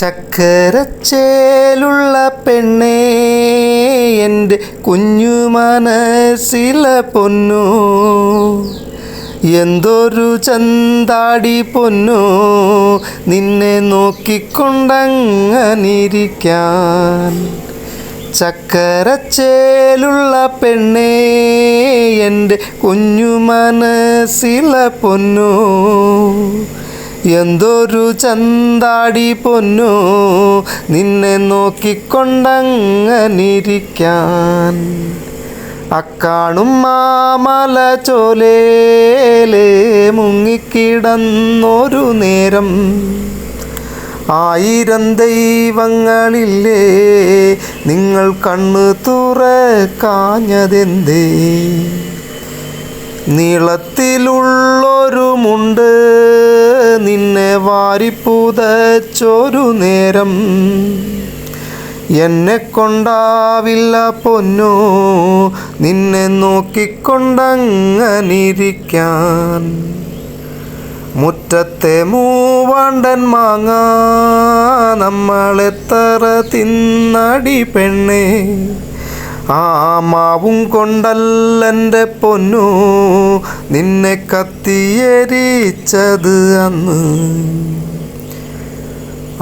ചക്കരച്ചേലുള്ള പെണ്ണേ എൻ്റെ കുഞ്ഞു മനസ്സിലെ പൊന്നു, എന്തൊരു ചന്താടി പൊന്നു, നിന്നെ നോക്കിക്കൊണ്ടങ്ങനിരിക്കാൻ. ചക്കരച്ചേലുള്ള പെണ്ണേ എൻ്റെ കുഞ്ഞു മനസ്സിലെ പൊന്നു, എന്തൊരു ചന്താടി പൊന്നു, നിന്നെ നോക്കിക്കൊണ്ടങ്ങനിരിക്കാൻ. അക്കാണും മാമല ചോലേലേ മുങ്ങിക്കിടന്നൊരു നേരം, 1000 ദൈവങ്ങളില്ലേ നിങ്ങൾ കണ്ണു തുറക്കാഞ്ഞതെന്തേ. നീളത്തിലുള്ളൊരു മുണ്ട് നിന്നെ വാരിപ്പുതച്ചൊരു നേരം, എന്നെ കൊണ്ടാവില്ല പൊന്നു, നിന്നെ നോക്കിക്കൊണ്ടങ്ങനിരിക്കാൻ. മുറ്റത്തെ മൂവാണ്ടൻ മാങ്ങ നമ്മളെത്ര തിന്നടി പെണ്ണേ, ആ മാവും കൊണ്ടല്ലെൻ്റെ പൊന്നു നിന്നെ കത്തിയെരിച്ചത് അന്ന്.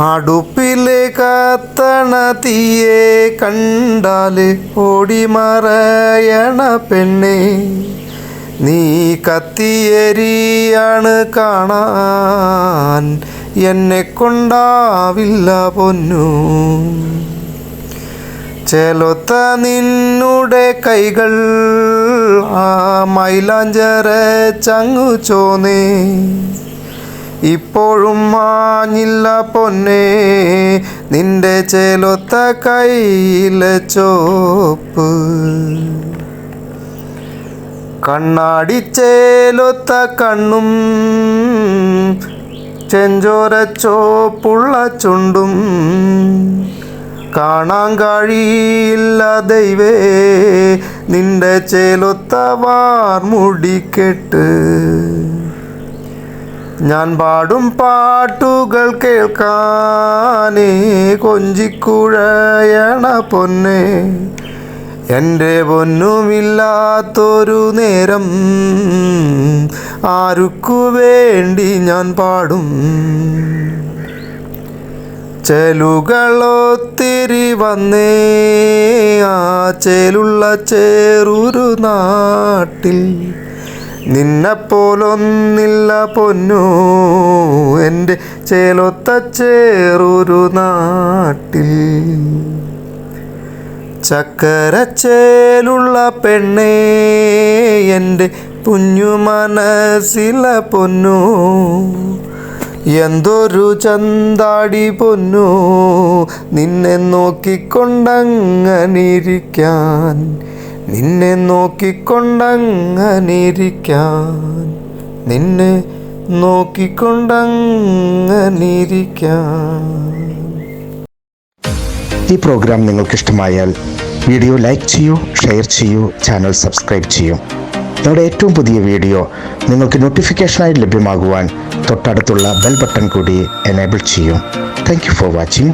അടുപ്പിലെ കത്തണ തീയെ കണ്ടാല് ഓടിമറയണ പെണ്ണേ, നീ കത്തിയെരിയാണ് കാണാൻ, എന്നെ കൊണ്ടാവില്ല പൊന്നു. ചേലൊത്ത നിന്നുടെ കൈകൾ ആ മൈലാഞ്ചര ചങ്ങു ചോന്നേ, ഇപ്പോഴും മാഞ്ഞില്ല പൊന്നേ നിന്റെ ചേലൊത്ത കൈയിലെ ചോപ്പ്. കണ്ണാടിച്ചേലൊത്ത കണ്ണും ചെഞ്ചോര ചോപ്പുള്ള ചുണ്ടും, കാണാൻ കഴിയില്ല ദൈവേ നിന്റെ ചേലൊത്ത വാർമുടിക്കെട്ട്. ഞാൻ പാടും പാട്ടുകൾ കേൾക്കാനേ കൊഞ്ചിക്കുഴയണ പൊന്നേ, എൻ്റെ പൊന്നുമില്ലാത്തൊരു നേരം ആർക്കു വേണ്ടി ഞാൻ പാടും. ചേലുകളൊത്തിരി വന്നേ ആ ചേലുള്ള ചേറൂരു നാട്ടിൽ, നിന്നെപ്പോലൊന്നില്ല പൊന്നു എൻ്റെ ചേലൊത്ത ചേറൂരു നാട്ടിൽ. ചക്കരച്ചേലുള്ള പെണ്ണേ എൻ്റെ കുഞ്ഞു മനസ്സിലെ പൊന്നു, എന്തൊരു ചന്താടി പൊന്നു, നിന്നെ നോക്കിക്കൊണ്ടങ്ങനിരിക്കാൻ, നിന്നെ നോക്കിക്കൊണ്ടങ്ങനിരിക്കാൻ, നിന്നെ നോക്കിക്കൊണ്ടങ്ങനിരിക്കാൻ. ഈ പ്രോഗ്രാം നിങ്ങൾക്കിഷ്ടമായാൽ വീഡിയോ ലൈക്ക് ചെയ്യൂ, ഷെയർ ചെയ്യൂ, ചാനൽ സബ്സ്ക്രൈബ് ചെയ്യൂ. ഞങ്ങളുടെ ഏറ്റവും പുതിയ വീഡിയോ നിങ്ങൾക്ക് നോട്ടിഫിക്കേഷനായി ലഭ്യമാകുവാൻ തൊട്ടടുത്തുള്ള ബെൽ ബട്ടൺ കൂടി എനേബിൾ ചെയ്യൂ. Thank you for watching.